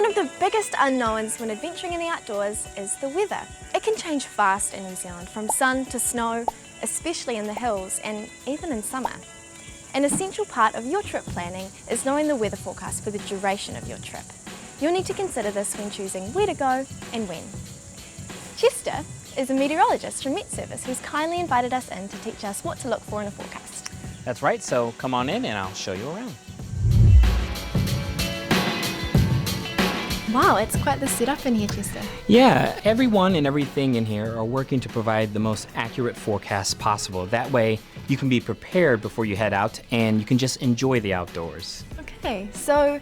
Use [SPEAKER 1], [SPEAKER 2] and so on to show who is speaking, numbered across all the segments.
[SPEAKER 1] One of the biggest unknowns when adventuring in the outdoors is the weather. It can change fast in New Zealand, from sun to snow, especially in the hills and even in summer. An essential part of your trip planning is knowing the weather forecast for the duration of your trip. You'll need to consider this when choosing where to go and when. Chester is a meteorologist from Met Service who's kindly invited us in to teach us what to look for in a forecast.
[SPEAKER 2] That's right, so come on in and I'll show you around.
[SPEAKER 1] Wow, it's quite the setup in here, Chester.
[SPEAKER 2] Yeah, everyone and everything in here are working to provide the most accurate forecast possible. That way you can be prepared before you head out and you can just enjoy the outdoors.
[SPEAKER 1] Okay, so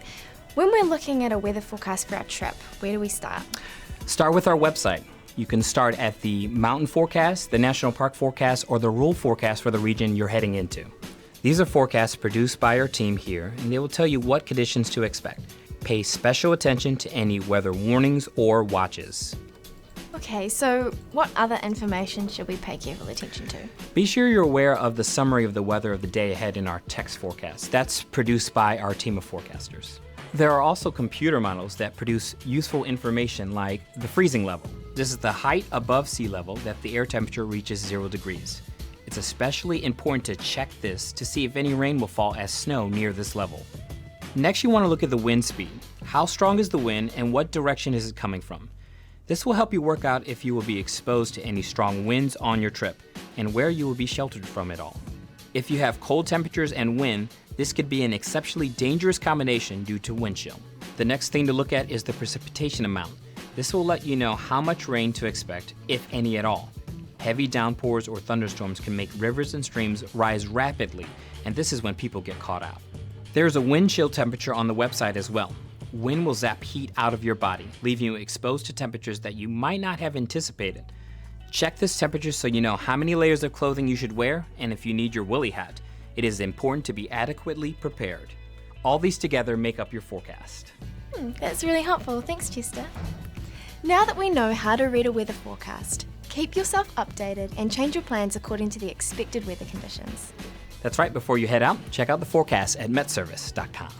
[SPEAKER 1] when we're looking at a weather forecast for our trip, where do we start?
[SPEAKER 2] Start with our website. You can start at the mountain forecast, the national park forecast, or the rural forecast for the region you're heading into. These are forecasts produced by our team here, and they will tell you what conditions to expect. Pay special attention to any weather warnings or watches.
[SPEAKER 1] Okay, so what other information should we pay careful attention to?
[SPEAKER 2] Be sure you're aware of the summary of the weather of the day ahead in our text forecast. That's produced by our team of forecasters. There are also computer models that produce useful information like the freezing level. This is the height above sea level that the air temperature reaches 0 degrees. It's especially important to check this to see if any rain will fall as snow near this level. Next, you want to look at the wind speed. How strong is the wind and what direction is it coming from? This will help you work out if you will be exposed to any strong winds on your trip and where you will be sheltered from it all. If you have cold temperatures and wind, this could be an exceptionally dangerous combination due to wind chill. The next thing to look at is the precipitation amount. This will let you know how much rain to expect, if any at all. Heavy downpours or thunderstorms can make rivers and streams rise rapidly, and this is when people get caught out. There's a wind chill temperature on the website as well. Wind will zap heat out of your body, leaving you exposed to temperatures that you might not have anticipated. Check this temperature so you know how many layers of clothing you should wear, and if you need your woolly hat. It is important to be adequately prepared. All these together make up your forecast.
[SPEAKER 1] That's really helpful. Thanks, Chester. Now that we know how to read a weather forecast, keep yourself updated and change your plans according to the expected weather conditions.
[SPEAKER 2] That's right, before you head out, check out the forecast at metservice.com.